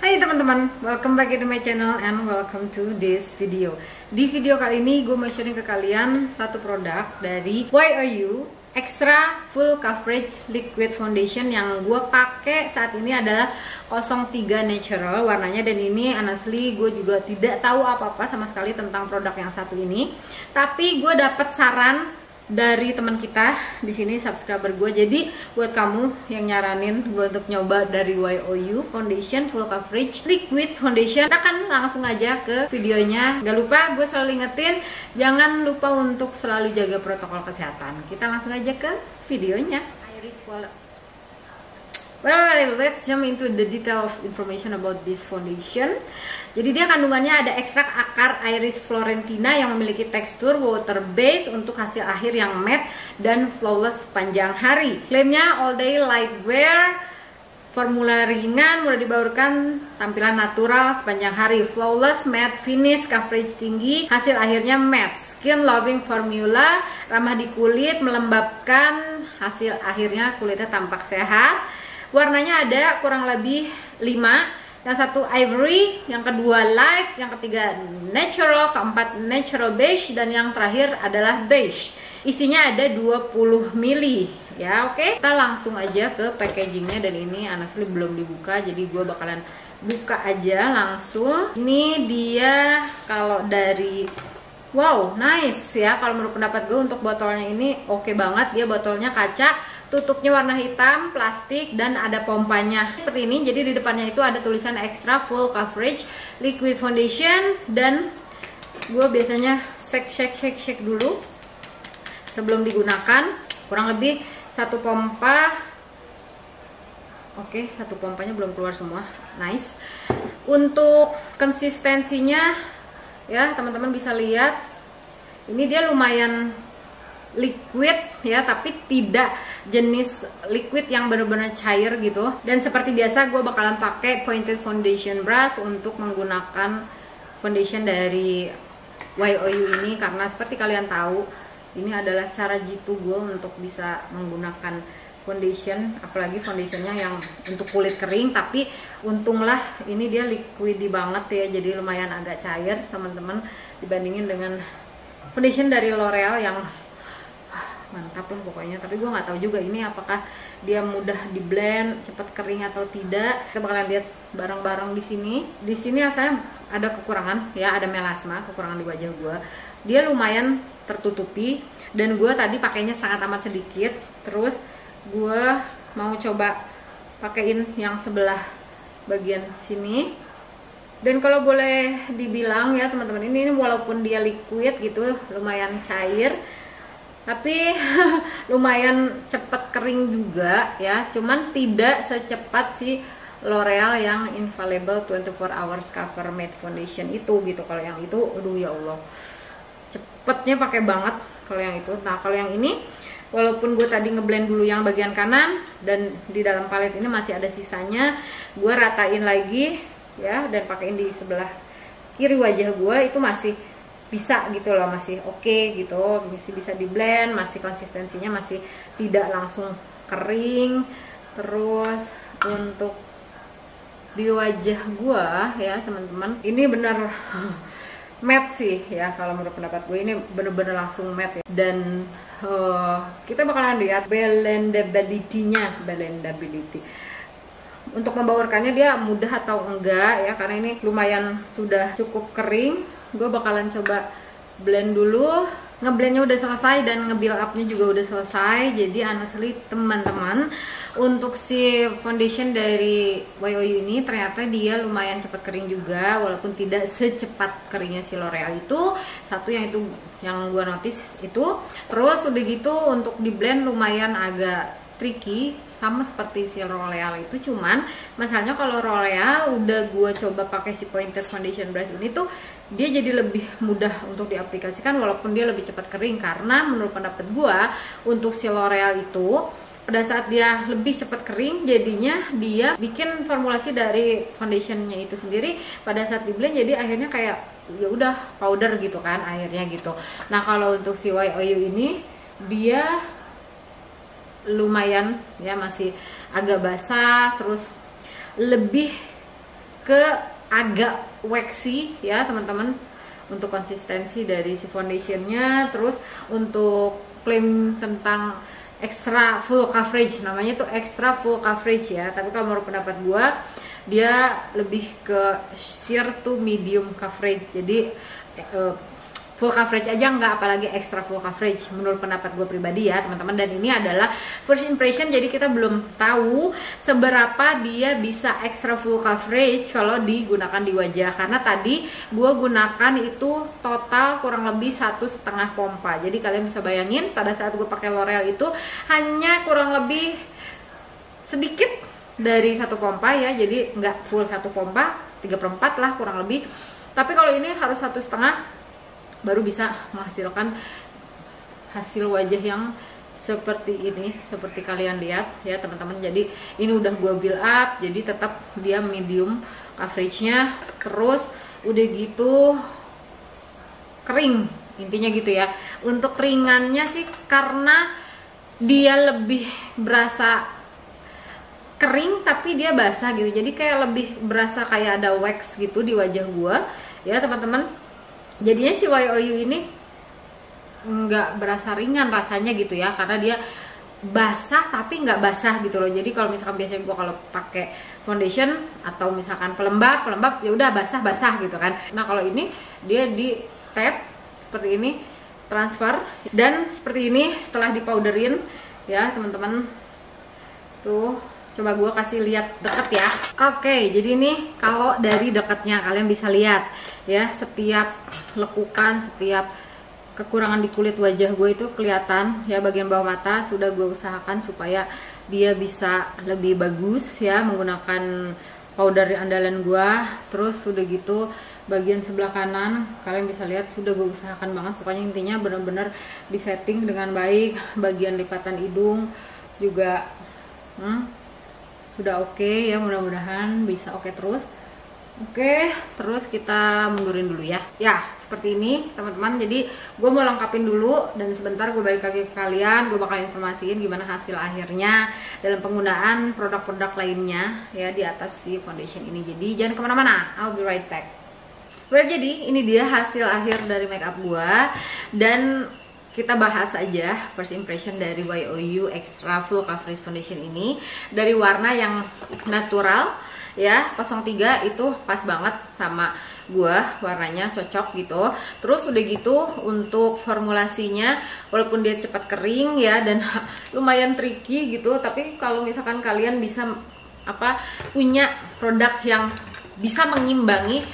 Hai teman-teman, welcome back to my channel and welcome to this video. Di video kali ini gue mau sharing ke kalian satu produk dari YOU Extra Full Coverage Liquid Foundation yang gue pakai saat ini adalah 03 Natural warnanya, dan ini honestly gue juga tidak tahu apa-apa sama sekali tentang produk yang satu ini. Tapi gue dapet saran dari teman kita di sini, subscriber gue. Jadi buat kamu yang nyaranin gue untuk nyoba dari YOU Foundation Full Coverage Liquid Foundation, kita akan langsung aja ke videonya. Gak lupa gue selalu ingetin, jangan lupa untuk selalu jaga protokol kesehatan. Kita langsung aja ke videonya. Iris Wallet. Well, let's jump into the detail of information about this foundation. Jadi dia kandungannya ada ekstrak akar Iris florentina yang memiliki tekstur water base untuk hasil akhir yang matte dan flawless sepanjang hari. Klaimnya all day light wear, formula ringan, mudah dibaurkan, tampilan natural sepanjang hari, flawless matte finish, coverage tinggi, hasil akhirnya matte, skin loving formula, ramah di kulit, melembabkan, hasil akhirnya kulitnya tampak sehat. Warnanya ada kurang lebih 5. Yang satu ivory, yang kedua light, yang ketiga natural, keempat natural beige, dan yang terakhir adalah beige. Isinya ada 20 ml ya. Oke, kita langsung aja ke packagingnya, dan ini honestly belum dibuka, jadi gue bakalan buka aja langsung. Ini dia kalau dari wow, nice ya. Kalau menurut pendapat gue untuk botolnya ini oke banget. Dia botolnya kaca, tutupnya warna hitam, plastik, dan ada pompanya seperti ini. Jadi di depannya itu ada tulisan Extra Full Coverage Liquid Foundation, dan gue biasanya shake dulu sebelum digunakan. Kurang lebih satu pompa. Oke, satu pompanya belum keluar semua. Nice. Untuk konsistensinya ya, teman-teman bisa lihat ini dia lumayan liquid ya, tapi tidak jenis liquid yang benar-benar cair gitu. Dan seperti biasa gue bakalan pakai pointed foundation brush untuk menggunakan foundation dari YOU ini, karena seperti kalian tahu ini adalah cara jitu gue untuk bisa menggunakan foundation, apalagi foundationnya yang untuk kulit kering. Tapi untunglah ini dia liquidy banget ya, jadi lumayan agak cair teman-teman dibandingin dengan foundation dari L'Oreal yang mantap lah pokoknya. Tapi gue nggak tahu juga ini apakah dia mudah di blend, cepat kering atau tidak. Kita bakalan lihat bareng-bareng di sini. Di sini asalnya ada kekurangan ya, ada melasma, kekurangan di wajah gue. Dia lumayan tertutupi, dan gue tadi pakainya sangat amat sedikit. Terus gue mau coba pakein yang sebelah bagian sini. Dan kalau boleh dibilang ya teman-teman, ini walaupun dia liquid gitu, lumayan cair, tapi lumayan cepet kering juga ya. Cuman tidak secepat si L'Oreal yang Infallible 24 Hours Cover Matte Foundation itu gitu. Kalau yang itu, aduh ya Allah, cepetnya pakai banget kalau yang itu. Nah kalau yang ini, walaupun gue tadi ngeblend dulu yang bagian kanan, dan di dalam palet ini masih ada sisanya, gue ratain lagi ya, dan pakein di sebelah kiri wajah gue. Itu masih bisa gitu loh, masih oke gitu, masih bisa di blend, masih konsistensinya masih tidak langsung kering. Terus untuk di wajah gue ya teman-teman, ini bener matte sih ya, kalau menurut pendapat gue ini bener-bener langsung matte ya. Dan kita bakalan lihat blendability-nya, untuk membaurkannya dia mudah atau enggak ya, karena ini lumayan sudah cukup kering. Gue bakalan coba blend dulu. Ngeblendnya udah selesai dan nge-build up-nya juga udah selesai. Jadi honestly teman-teman, untuk si foundation dari YOU ini ternyata dia lumayan cepat kering juga, walaupun tidak secepat keringnya si L'Oreal itu. Satu yang itu yang gue notice itu. Terus udah gitu untuk di blend lumayan agak tricky, sama seperti si L'Oreal itu. Cuman masalahnya kalau L'Oreal udah gue coba pakai si pointed foundation brush ini tuh, dia jadi lebih mudah untuk diaplikasikan walaupun dia lebih cepat kering. Karena menurut pendapat gue, untuk si L'Oreal itu pada saat dia lebih cepat kering, jadinya dia bikin formulasi dari foundationnya itu sendiri pada saat di blend, jadi akhirnya kayak ya udah powder gitu kan akhirnya gitu. Nah kalau untuk si YOU ini dia lumayan ya, masih agak basah, terus lebih ke agak waxy ya teman-teman untuk konsistensi dari si foundationnya. Terus untuk klaim tentang extra full coverage, namanya tuh extra full coverage ya, tapi kalau menurut pendapat gue dia lebih ke sheer to medium coverage, jadi full coverage aja nggak, apalagi extra full coverage menurut pendapat gue pribadi ya teman-teman. Dan ini adalah first impression, jadi kita belum tahu seberapa dia bisa extra full coverage kalau digunakan di wajah, karena tadi gue gunakan itu total kurang lebih 1,5 pompa. Jadi kalian bisa bayangin pada saat gue pakai L'Oreal itu hanya kurang lebih sedikit dari 1 pompa ya, jadi nggak full 1 pompa, 3/4 lah kurang lebih. Tapi kalau ini harus 1,5 baru bisa menghasilkan hasil wajah yang seperti ini, seperti kalian lihat ya teman-teman. Jadi ini udah gue build up, jadi tetap dia medium coveragenya. Terus udah gitu kering, intinya gitu ya. Untuk keringannya sih karena dia lebih berasa kering tapi dia basah gitu, jadi kayak lebih berasa kayak ada wax gitu di wajah gue ya teman-teman. Jadinya si YOU ini nggak berasa ringan rasanya gitu ya, karena dia basah tapi nggak basah gitu loh. Jadi kalau misalkan biasanya gue kalau pakai foundation atau misalkan pelembab ya udah basah gitu kan. Nah kalau ini dia di tap seperti ini, transfer, dan seperti ini setelah dipowderin ya teman-teman. Tuh coba gue kasih lihat deket ya. Oke, jadi ini kalau dari dekatnya kalian bisa lihat ya, setiap lekukan, setiap kekurangan di kulit wajah gue itu kelihatan ya. Bagian bawah mata sudah gue usahakan supaya dia bisa lebih bagus ya menggunakan powder andalan gue. Terus udah gitu bagian sebelah kanan kalian bisa lihat sudah gue usahakan banget, pokoknya intinya benar-benar disetting dengan baik. Bagian lipatan hidung juga sudah oke ya, mudah-mudahan bisa oke terus. Oke, terus kita mundurin dulu ya. Ya, seperti ini teman-teman. Jadi gue mau lengkapin dulu dan sebentar gue balik lagi ke kalian. Gue bakal informasiin gimana hasil akhirnya dalam penggunaan produk-produk lainnya ya di atas si foundation ini. Jadi jangan kemana-mana, I'll be right back. Well, jadi ini dia hasil akhir dari makeup gue, dan kita bahas aja first impression dari YOU Extra Full Coverage Foundation ini. Dari warna yang natural ya, 03 itu pas banget sama gua, warnanya cocok gitu. Terus udah gitu untuk formulasinya walaupun dia cepat kering ya dan lumayan tricky gitu, tapi kalau misalkan kalian bisa punya produk yang bisa mengimbangi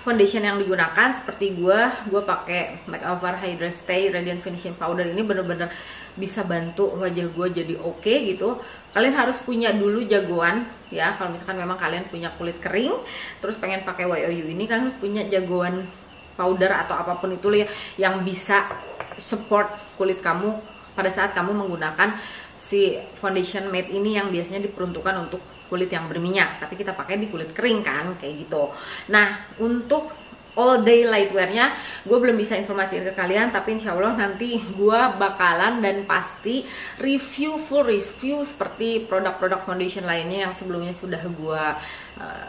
foundation yang digunakan seperti gue pakai Makeover Hydra Stay Radiant Finishing Powder ini bener-bener bisa bantu wajah gue jadi oke gitu. Kalian harus punya dulu jagoan ya, kalau misalkan memang kalian punya kulit kering terus pengen pakai YOU ini, kalian harus punya jagoan powder atau apapun itu ya yang bisa support kulit kamu pada saat kamu menggunakan si foundation matte ini yang biasanya diperuntukkan untuk kulit yang berminyak, tapi kita pakai di kulit kering kan, kayak gitu. Nah, untuk all day lightwear-nya gue belum bisa informasiin ke kalian, tapi insya Allah nanti gue bakalan dan pasti full review seperti produk-produk foundation lainnya yang sebelumnya sudah gue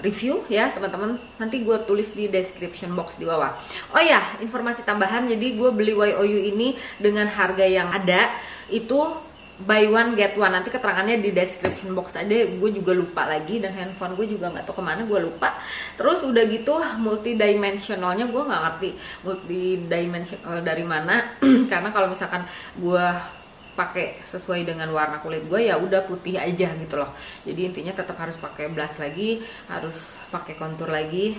review ya teman-teman. Nanti gue tulis di description box di bawah. Oh ya, informasi tambahan, jadi gue beli YOU ini dengan harga yang ada itu buy one get one, nanti keterangannya di description box aja. Gue juga lupa lagi dan handphone gue juga nggak tahu kemana, gue lupa. Terus udah gitu multidimensionalnya gue nggak ngerti multidimensional dari mana karena kalau misalkan gue pakai sesuai dengan warna kulit gue ya udah putih aja gitu loh. Jadi intinya tetap harus pakai blush lagi, harus pakai contour lagi,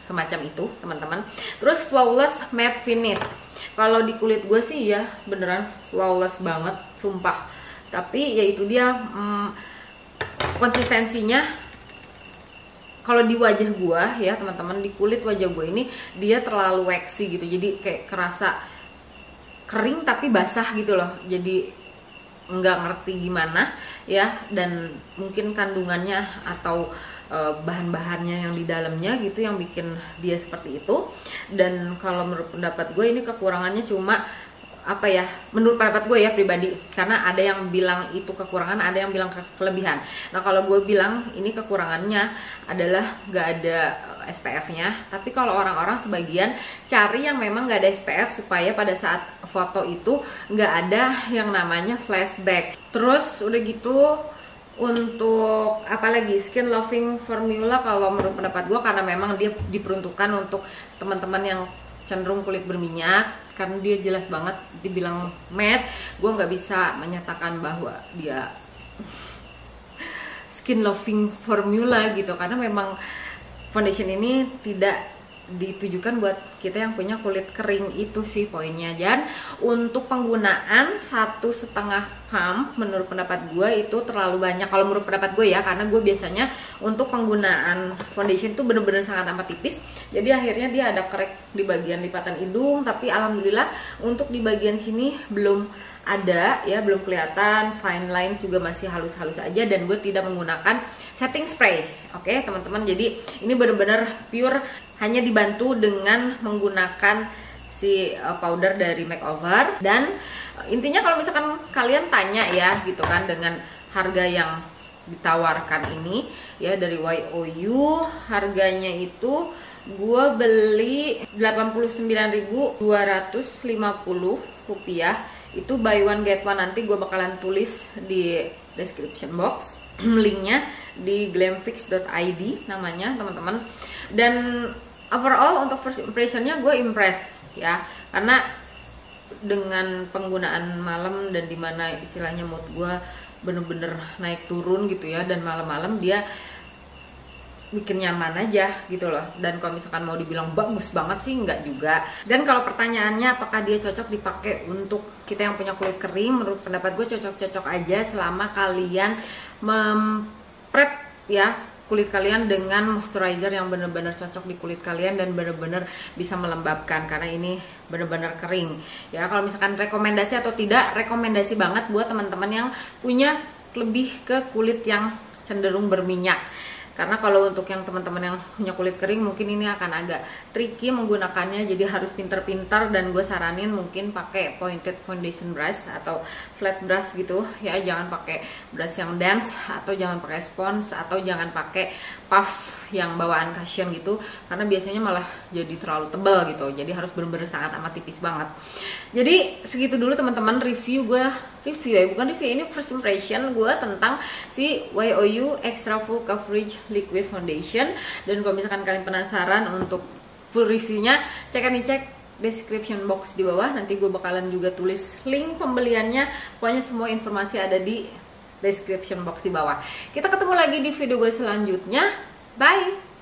semacam itu teman-teman. Terus flawless matte finish, kalau di kulit gue sih ya beneran flawless banget, sumpah. Tapi ya itu dia konsistensinya. Kalau di wajah gue ya teman-teman, di kulit wajah gue ini dia terlalu waxy gitu, jadi kayak kerasa kering tapi basah gitu loh. Jadi nggak ngerti gimana ya, dan mungkin kandungannya atau bahan-bahannya yang di dalamnya gitu yang bikin dia seperti itu. Dan kalau menurut pendapat gue ini kekurangannya cuma apa ya, menurut pendapat gue ya pribadi, karena ada yang bilang itu kekurangan, ada yang bilang kelebihan. Nah kalau gue bilang ini kekurangannya adalah gak ada SPF-nya, tapi kalau orang-orang sebagian cari yang memang gak ada SPF supaya pada saat foto itu gak ada yang namanya flashback. Terus udah gitu untuk apalagi skin loving formula, kalau menurut pendapat gue karena memang dia diperuntukkan untuk teman-teman yang cenderung kulit berminyak, karena dia jelas banget dibilang matte. Gue nggak bisa menyatakan bahwa dia skin loving formula gitu, karena memang foundation ini tidak ditujukan buat kita yang punya kulit kering, itu sih poinnya. Dan untuk penggunaan 1,5 pump menurut pendapat gue itu terlalu banyak kalau menurut pendapat gue ya, karena gue biasanya untuk penggunaan foundation itu bener-bener sangat amat tipis, jadi akhirnya dia ada crack di bagian lipatan hidung, tapi alhamdulillah untuk di bagian sini belum ada ya, belum kelihatan. Fine lines juga masih halus-halus aja, dan gue tidak menggunakan setting spray. Oke teman-teman, jadi ini bener-bener pure, hanya dibantu dengan menggunakan si powder dari makeover. Dan intinya kalau misalkan kalian tanya ya gitu kan, dengan harga yang ditawarkan ini ya dari YOU, harganya itu gue beli 89.250 rupiah. Itu buy one get one, nanti gue bakalan tulis di description box linknya di glamfix.id namanya teman-teman. Dan overall untuk first impressionnya gue impressed ya, karena dengan penggunaan malam dan dimana istilahnya mood gue bener-bener naik turun gitu ya, dan malam-malam dia bikin nyaman aja gitu loh. Dan kalau misalkan mau dibilang bagus banget sih enggak juga. Dan kalau pertanyaannya apakah dia cocok dipakai untuk kita yang punya kulit kering, menurut pendapat gue cocok-cocok aja selama kalian prep ya kulit kalian dengan moisturizer yang bener-bener cocok di kulit kalian dan bener-bener bisa melembabkan, karena ini bener-bener kering ya. Kalau misalkan rekomendasi atau tidak, rekomendasi banget buat teman-teman yang punya lebih ke kulit yang cenderung berminyak. Karena kalau untuk yang teman-teman yang punya kulit kering mungkin ini akan agak tricky menggunakannya, jadi harus pinter-pinter. Dan gue saranin mungkin pakai pointed foundation brush atau flat brush gitu ya, jangan pakai brush yang dense, atau jangan pakai spons, atau jangan pakai puff yang bawaan cushion gitu, karena biasanya malah jadi terlalu tebal gitu. Jadi harus bener-bener sangat amat tipis banget. Jadi segitu dulu teman-teman review gue, bukan review, ini first impression gue tentang si YOU Extra Full Coverage Liquid Foundation. Dan kalau misalkan kalian penasaran untuk full reviewnya, cek description box di bawah, nanti gue bakalan juga tulis link pembeliannya. Pokoknya semua informasi ada di description box di bawah. Kita ketemu lagi di video gue selanjutnya. Bye!